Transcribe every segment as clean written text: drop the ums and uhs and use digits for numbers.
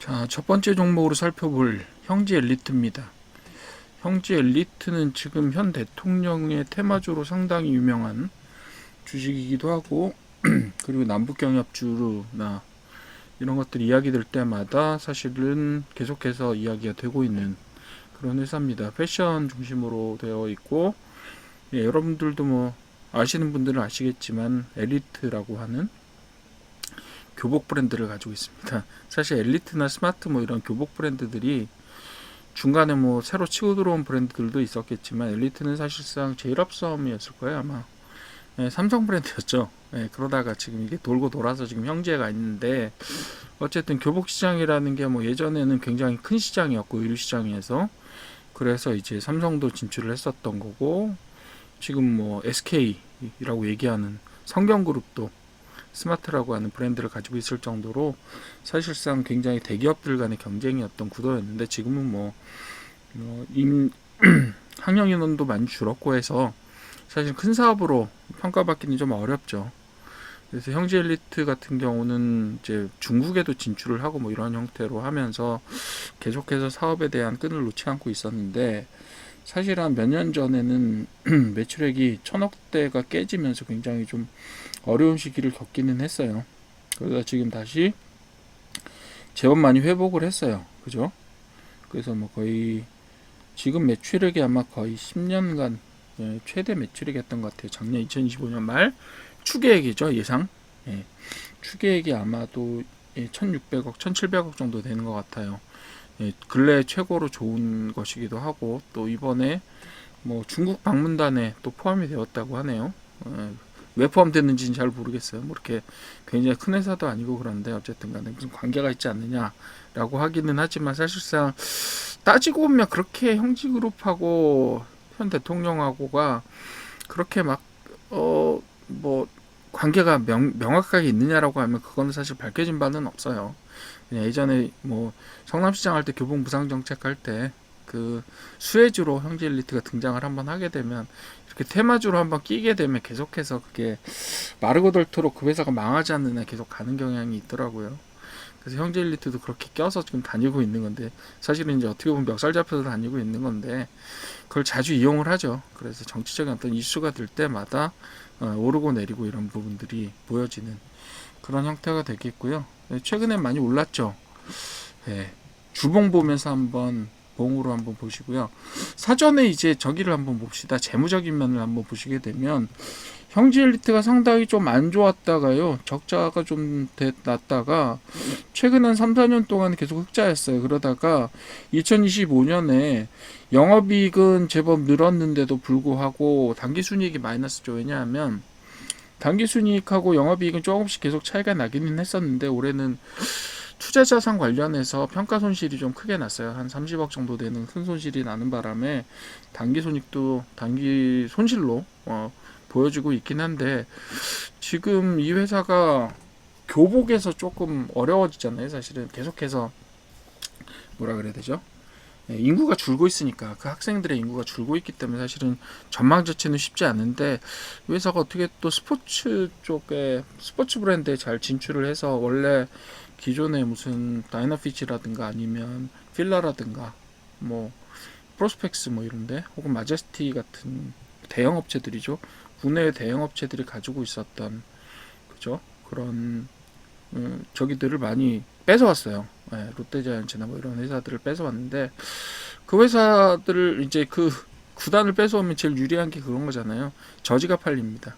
자, 첫 번째 종목으로 살펴볼 형지 엘리트입니다. 형지 엘리트는 지금 현 대통령의 테마주로 상당히 유명한 주식이기도 하고 그리고 남북경협주나 이런 것들 이야기 될 때마다 사실은 계속해서 이야기가 되고 있는 그런 회사입니다. 패션 중심으로 되어 있고 여러분들도 뭐 아시는 분들은 아시겠지만 엘리트라고 하는 교복 브랜드를 가지고 있습니다. 사실 엘리트나 스마트 뭐 이런 교복 브랜드들이 중간에 뭐 새로 치고 들어온 브랜드들도 있었겠지만 엘리트는 사실상 제일 앞섬이었을 거예요 아마. 삼성 브랜드였죠. 그러다가 지금 이게 돌고 돌아서 지금 형제가 있는데 어쨌든 교복 시장이라는 게 뭐 예전에는 굉장히 큰 시장이었고 의류 시장에서 그래서 이제 삼성도 진출을 했었던 거고 지금 뭐 SK라고 얘기하는 성경그룹도 스마트라고 하는 브랜드를 가지고 있을 정도로 사실상 굉장히 대기업들 간의 경쟁이었던 구도였는데 지금은 뭐 항영 인원도 많이 줄었고 해서 사실 큰 사업으로 평가받기는 좀 어렵죠. 그래서 형제 엘리트 같은 경우는 이제 중국에도 진출을 하고 뭐 이런 형태로 하면서 계속해서 사업에 대한 끈을 놓지 않고 있었는데 사실 한 몇 년 전에는 매출액이 1,000억대가 깨지면서 굉장히 좀 어려운 시기를 겪기는 했어요. 그러다 지금 다시 제법 많이 회복을 했어요. 그죠? 그래서 뭐 거의 지금 매출액이 아마 거의 10년간 최대 매출액이었던 것 같아요. 작년 2025년 말 추계액이죠. 예상. 추계액이 아마도 1,600억, 1,700억 정도 되는 것 같아요. 근래 최고로 좋은 것이기도 하고 또 이번에 뭐 중국 방문단에 또 포함이 되었다고 하네요. 왜 포함됐는지는 잘 모르겠어요. 뭐 이렇게 굉장히 큰 회사도 아니고 그런데 어쨌든 간에 무슨 관계가 있지 않느냐라고 하기는 하지만 사실상 따지고 보면 그렇게 형제그룹하고 현 대통령하고가 그렇게 막 뭐 관계가 명확하게 있느냐라고 하면 그거는 사실 밝혀진 바는 없어요. 그냥 예전에 뭐 성남시장 할 때 교복 무상 정책 할 때 그 수혜주로 형제 엘리트가 등장을 한번 하게 되면 이렇게 테마주로 한번 끼게 되면 계속해서 그게 마르고 닳도록 그 회사가 망하지 않는 한 계속 가는 경향이 있더라고요. 그래서 형제 엘리트도 그렇게 껴서 지금 다니고 있는 건데 사실은 이제 어떻게 보면 멱살 잡혀서 다니고 있는 건데 그걸 자주 이용을 하죠. 그래서 정치적인 어떤 이슈가 될 때마다 오르고 내리고 이런 부분들이 보여지는 그런 형태가 되겠고요. 최근에 많이 올랐죠. 주봉 보면서 한번 봉으로 한번 보시고요. 사전에 이제 저기를 한번 봅시다. 재무적인 면을 한번 보시게 되면 형제 엘리트가 상당히 좀 안 좋았다가요. 적자가 좀 났다가 최근 한 3, 4년 동안 계속 흑자였어요. 그러다가 2025년에 영업이익은 제법 늘었는데도 불구하고 당기순이익이 마이너스죠. 왜냐하면 당기순이익하고 영업이익은 조금씩 계속 차이가 나기는 했었는데 올해는 투자자산 관련해서 평가 손실이 좀 크게 났어요. 한 30억 정도 되는 큰 손실이 나는 바람에 단기 손익도 단기 손실로 보여지고 있긴 한데 지금 이 회사가 교복에서 조금 어려워지잖아요. 사실은 계속해서 뭐라 그래야 되죠? 인구가 줄고 있으니까 그 학생들의 인구가 줄고 있기 때문에 사실은 전망 자체는 쉽지 않은데 이 회사가 어떻게 또 스포츠 쪽에 스포츠 브랜드에 잘 진출을 해서 원래 기존에 무슨 다이너피치라든가 아니면 필라라든가 뭐 프로스펙스 뭐 이런데 혹은 마제스티 같은 대형 업체들이죠. 국내의 대형 업체들이 가지고 있었던 그죠 그런 저기들을 많이 뺏어왔어요. 롯데자이언츠나 뭐 이런 회사들을 뺏어왔는데 그 회사들을 이제 그 구단을 뺏어오면 제일 유리한 게 그런 거잖아요. 저지가 팔립니다.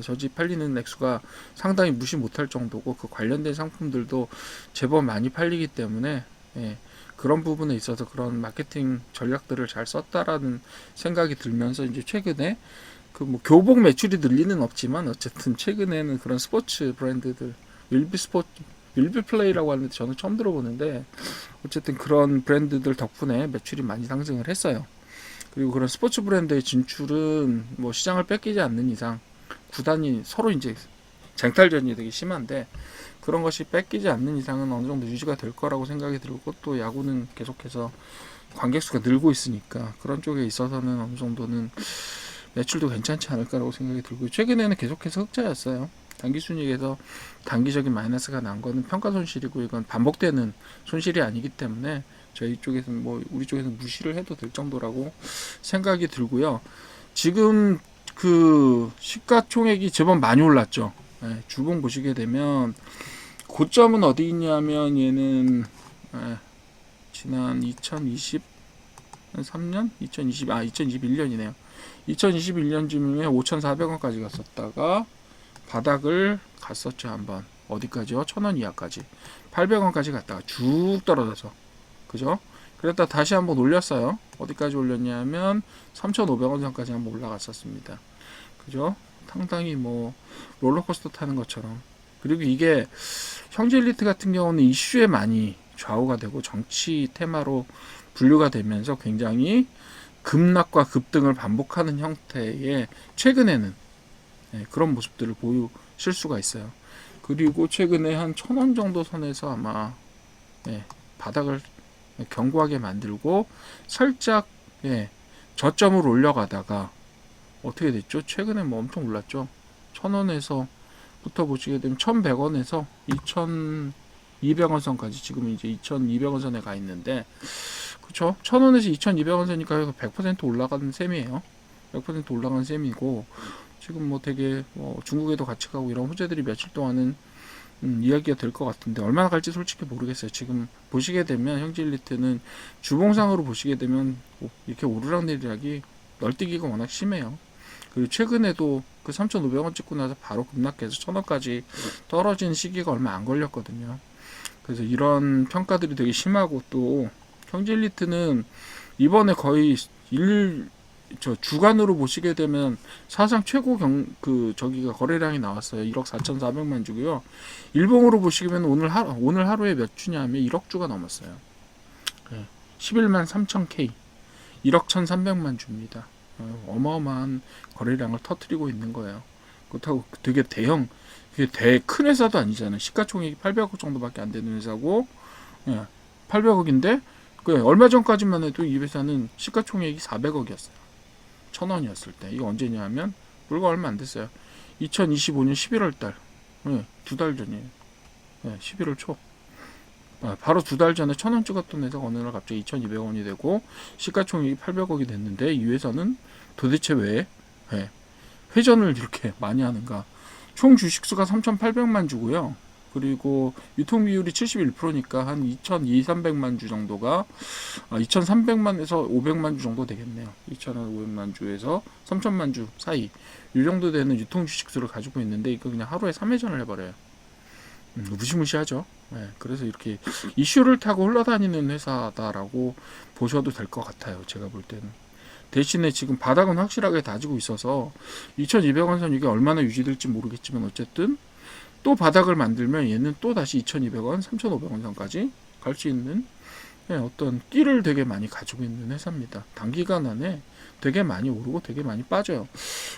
저지 팔리는 액수가 상당히 무시 못할 정도고 그 관련된 상품들도 제법 많이 팔리기 때문에 그런 부분에 있어서 그런 마케팅 전략들을 잘 썼다라는 생각이 들면서 이제 최근에 그 뭐 교복 매출이 늘리는 없지만 어쨌든 최근에는 그런 스포츠 브랜드들 윌비 플레이라고 하는데 저는 처음 들어보는데 어쨌든 그런 브랜드들 덕분에 매출이 많이 상승을 했어요. 그리고 그런 스포츠 브랜드의 진출은 뭐 시장을 뺏기지 않는 이상 구단이 서로 이제 쟁탈전이 되게 심한데 그런 것이 뺏기지 않는 이상은 어느 정도 유지가 될 거라고 생각이 들고 또 야구는 계속해서 관객 수가 늘고 있으니까 그런 쪽에 있어서는 어느 정도는 매출도 괜찮지 않을까라고 생각이 들고 최근에는 계속해서 흑자였어요. 단기 순이익에서 단기적인 마이너스가 난 거는 평가 손실이고 이건 반복되는 손실이 아니기 때문에 저희 쪽에서는 뭐 우리 쪽에서는 무시를 해도 될 정도라고 생각이 들고요. 지금 그 시가총액이 제법 많이 올랐죠. 예, 주봉 보시게 되면 고점은 어디 있냐면 얘는 지난 2023년? 2021년이네요. 2021년쯤에 5,400원까지 갔었다가 바닥을 갔었죠. 한번 어디까지요? 1,000원 이하까지 800원까지 갔다가 쭉 떨어져서, 그죠? 그랬다 다시 한번 올렸어요. 어디까지 올렸냐면 3,500원 선까지 한번 올라갔었습니다. 그죠? 상당히 뭐 롤러코스터 타는 것처럼. 그리고 이게 형제일리트 같은 경우는 이슈에 많이 좌우가 되고 정치 테마로 분류가 되면서 굉장히 급락과 급등을 반복하는 형태의 최근에는 그런 모습들을 보이실 수가 있어요. 그리고 최근에 한 1,000원 정도 선에서 아마 바닥을 견고하게 만들고 살짝 저점을 올려가다가 어떻게 됐죠? 최근에 뭐 엄청 올랐죠. 1,000원에서 부터 보시게 되면 1,100원에서 2,200원 선까지 지금 이제 2,200원 선에 가 있는데, 그쵸? 1,000원에서 2,200원 선이니까 100% 올라가는 셈이에요. 100% 올라가는 셈이고, 지금 뭐 되게 중국에도 같이 가고 이런 호재들이 며칠 동안은 이야기가 될 것 같은데 얼마나 갈지 솔직히 모르겠어요. 지금 보시게 되면 형제일리트는 주봉상으로 보시게 되면 이렇게 오르락내리락이 널뛰기가 워낙 심해요. 그리고 최근에도 그 3,500원 찍고 나서 바로 급락해서 1,000원까지 떨어진 시기가 얼마 안 걸렸거든요. 그래서 이런 평가들이 되게 심하고, 또 형제일리트는 이번에 거의 주간으로 보시게 되면 사상 최고 저기가 거래량이 나왔어요. 1억 4,400만 주고요. 일봉으로 보시면 오늘 하루에 몇 주냐면 1억 주가 넘었어요. 11만 3천 K, 1억 1,300만 주입니다. 어마어마한 거래량을 터뜨리고 있는 거예요. 그렇다고 되게 큰 회사도 아니잖아요. 시가총액이 800억 정도밖에 안 되는 회사고, 800억인데 얼마 전까지만 해도 이 회사는 시가총액이 400억이었어요. 1,000원이었을 때. 이거 언제냐면 불과 얼마 안 됐어요. 2025년 11월 달. 2달 전이에요. 11월 초. 바로 2달 전에 1,000원 찍었던 회사가 어느 날 갑자기 2,200원이 되고 시가총액이 800억이 됐는데, 이 회사는 도대체 왜 회전을 이렇게 많이 하는가? 총 주식수가 3,800만 주고요. 그리고 유통 비율이 71%니까 한 2,200~300만 주 정도가 2,300만에서 500만 주 정도 되겠네요. 2,500만 주에서 3,000만 주 사이 이 정도 되는 유통 주식수를 가지고 있는데, 이거 그냥 하루에 3회전을 해버려요. 무시무시하죠. 그래서 이렇게 이슈를 타고 흘러다니는 회사다라고 보셔도 될 것 같아요. 제가 볼 때는. 대신에 지금 바닥은 확실하게 다지고 있어서 2,200원 선 이게 얼마나 유지될지 모르겠지만 어쨌든 또 바닥을 만들면 얘는 또 다시 2,200원, 3,500원 선까지 갈 수 있는 어떤 끼를 되게 많이 가지고 있는 회사입니다. 단기간 안에 되게 많이 오르고 되게 많이 빠져요.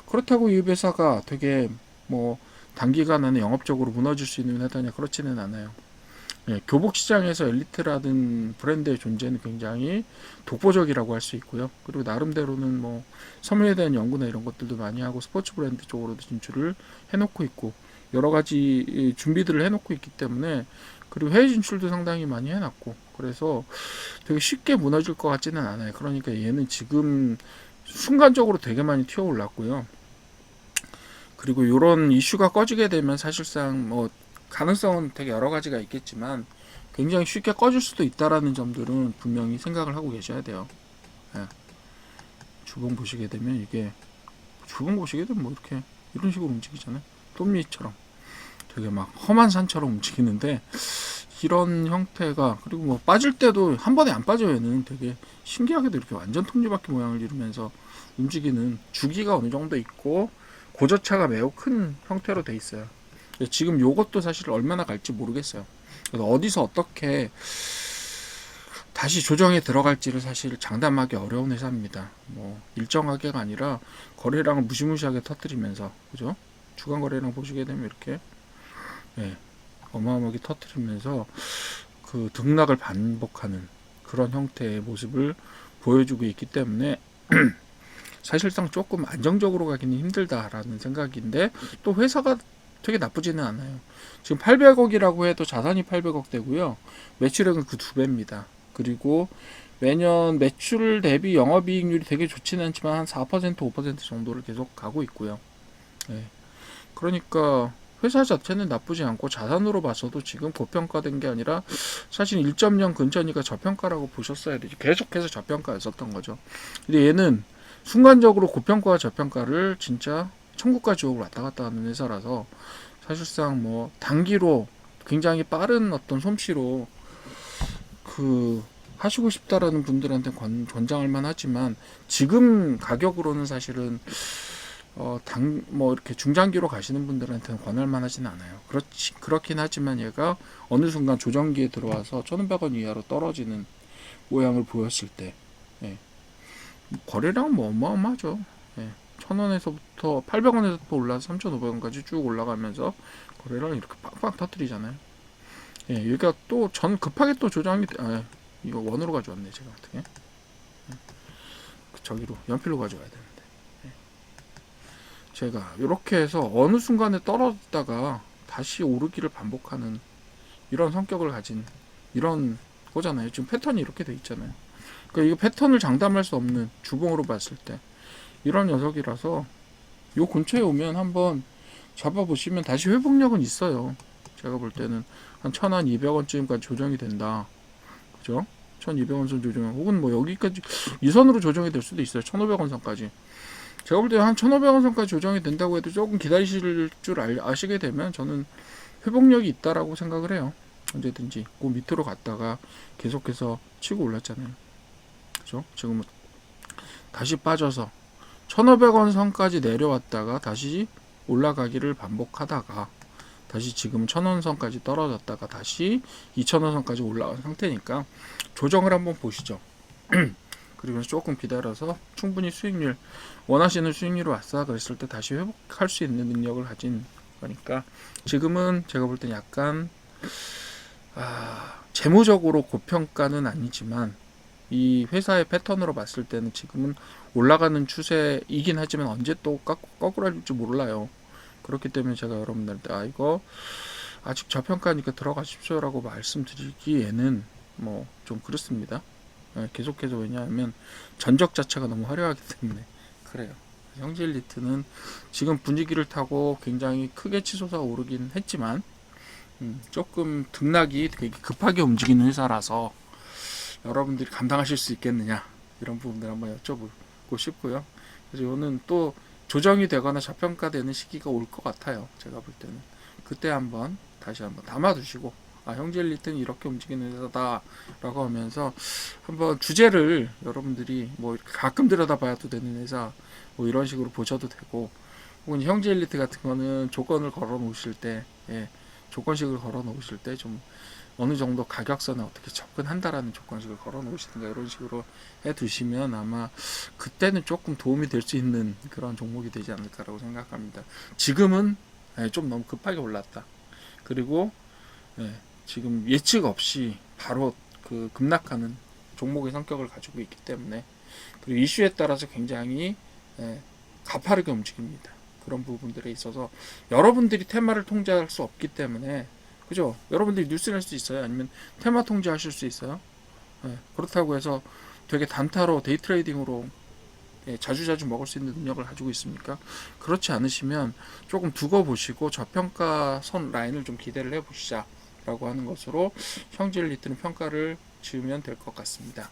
그렇다고 이 회사가 되게 뭐 단기간 안에 영업적으로 무너질 수 있는 회사냐, 그렇지는 않아요. 교복 시장에서 엘리트라는 브랜드의 존재는 굉장히 독보적이라고 할 수 있고요. 그리고 나름대로는 뭐 섬유에 대한 연구나 이런 것들도 많이 하고 스포츠 브랜드 쪽으로도 진출을 해놓고 있고 여러 가지 준비들을 해놓고 있기 때문에, 그리고 해외 진출도 상당히 많이 해놨고, 그래서 되게 쉽게 무너질 것 같지는 않아요. 그러니까 얘는 지금 순간적으로 되게 많이 튀어 올랐고요. 그리고 이런 이슈가 꺼지게 되면 사실상 뭐 가능성은 되게 여러 가지가 있겠지만 굉장히 쉽게 꺼질 수도 있다라는 점들은 분명히 생각을 하고 계셔야 돼요. 주봉 보시게 되면 뭐 이렇게 이런 식으로 움직이잖아요. 똠미처럼 되게 막 험한 산처럼 움직이는데, 이런 형태가, 그리고 뭐 빠질 때도 한 번에 안 빠져요. 얘는 되게 신기하게도 이렇게 완전 톱니바퀴 모양을 이루면서 움직이는 주기가 어느 정도 있고 고저차가 매우 큰 형태로 돼 있어요. 지금 요것도 사실 얼마나 갈지 모르겠어요. 그래서 어디서 어떻게 다시 조정에 들어갈지를 사실 장담하기 어려운 회사입니다. 뭐 일정하게가 아니라 거래량을 무시무시하게 터뜨리면서, 그죠? 주간 거래량 보시게 되면 이렇게 어마어마하게 터뜨리면서 그 등락을 반복하는 그런 형태의 모습을 보여주고 있기 때문에 사실상 조금 안정적으로 가기는 힘들다라는 생각인데, 또 회사가 되게 나쁘지는 않아요. 지금 800억이라고 해도 자산이 800억 되고요. 매출액은 그 2배입니다. 그리고 매년 매출 대비 영업이익률이 되게 좋지는 않지만 한 4%, 5% 정도를 계속 가고 있고요. 예. 그러니까 회사 자체는 나쁘지 않고 자산으로 봐서도 지금 고평가된 게 아니라 사실 1.0 근처니까 저평가라고 보셨어야 되죠. 계속해서 저평가였었던 거죠. 근데 얘는 순간적으로 고평가와 저평가를 진짜 천국과 지옥을 왔다 갔다 하는 회사라서 사실상 뭐 단기로 굉장히 빠른 어떤 솜씨로 그 하시고 싶다라는 분들한테 권장할 만하지만 지금 가격으로는 사실은 뭐 이렇게 중장기로 가시는 분들한테는 권할 만하지는 않아요. 그렇긴 하지만 얘가 어느 순간 조정기에 들어와서 1,500원 이하로 떨어지는 모양을 보였을 때, 예. 거래량 뭐 어마어마하죠. 예. 1,000원에서부터 800원에서부터 올라서 3,500원까지 쭉 올라가면서 거래량 이렇게 빵빵 터뜨리잖아요. 예, 여기가 또 급하게 또 조정이 이거 원으로 가져왔네 제가 어떻게 저기로 연필로 가져와야 되는데 제가 이렇게 해서 어느 순간에 떨어졌다가 다시 오르기를 반복하는 이런 성격을 가진 이런 거잖아요. 지금 패턴이 이렇게 돼 있잖아요. 그러니까 이거 패턴을 장담할 수 없는 주봉으로 봤을 때 이런 녀석이라서 요 근처에 오면 한번 잡아보시면 다시 회복력은 있어요. 제가 볼 때는 한 1,200원쯤까지 조정이 된다. 그죠? 1,200원 선 조정, 혹은 뭐 여기까지 이 선으로 조정이 될 수도 있어요. 1,500원 선까지. 제가 볼 때 한 1,500원 선까지 조정이 된다고 해도 조금 기다리실 줄 아시게 되면 저는 회복력이 있다라고 생각을 해요. 언제든지 그 밑으로 갔다가 계속해서 치고 올랐잖아요. 그죠? 지금은 다시 빠져서 1,500원 선까지 내려왔다가 다시 올라가기를 반복하다가 다시 지금 1,000원 선까지 떨어졌다가 다시 2,000원 선까지 올라온 상태니까 조정을 한번 보시죠. 그리고 조금 기다려서 충분히 수익률 원하시는 수익률이 왔어 그랬을 때 다시 회복할 수 있는 능력을 가진 거니까 지금은 제가 볼 땐 약간 재무적으로 고평가는 아니지만 이 회사의 패턴으로 봤을 때는 지금은 올라가는 추세이긴 하지만 언제 또 거꾸로 할지 몰라요. 그렇기 때문에 제가 여러분들한테 이거 아직 저평가니까 들어가십시오라고 말씀드리기에는 뭐 좀 그렇습니다. 계속해서 왜냐하면 전적 자체가 너무 화려하기 때문에 그래요. 형제일리트는 지금 분위기를 타고 굉장히 크게 치솟아 오르긴 했지만 조금 등락이 되게 급하게 움직이는 회사라서 여러분들이 감당하실 수 있겠느냐 이런 부분들 한번 여쭤보고 싶고요. 그래서 이거는 또 조정이 되거나 저평가되는 시기가 올 것 같아요. 제가 볼 때는 그때 한번 다시 한번 담아두시고 형제일리트는 이렇게 움직이는 회사다 라고 하면서 한번 주제를 여러분들이 뭐 가끔 들여다봐도 되는 회사 뭐 이런 식으로 보셔도 되고 혹은 형제일리트 같은 거는 조건을 걸어 놓으실 때 조건식을 걸어 놓으실 때 좀 어느 정도 가격선에 어떻게 접근한다라는 조건식을 걸어 놓으시든가 이런 식으로 해 두시면 아마 그때는 조금 도움이 될 수 있는 그런 종목이 되지 않을까라고 생각합니다. 지금은 좀 너무 급하게 올랐다. 그리고 지금 예측 없이 바로 그 급락하는 종목의 성격을 가지고 있기 때문에 그리고 이슈에 따라서 굉장히 가파르게 움직입니다. 그런 부분들에 있어서 여러분들이 테마를 통제할 수 없기 때문에 그죠? 여러분들이 뉴스 낼 수 있어요? 아니면 테마 통제하실 수 있어요? 그렇다고 해서 되게 단타로 데이 트레이딩으로 자주자주 먹을 수 있는 능력을 가지고 있습니까? 그렇지 않으시면 조금 두고 보시고 저평가 선 라인을 좀 기대를 해보시자 라고 하는 것으로 형제일리트는 평가를 지으면 될 것 같습니다.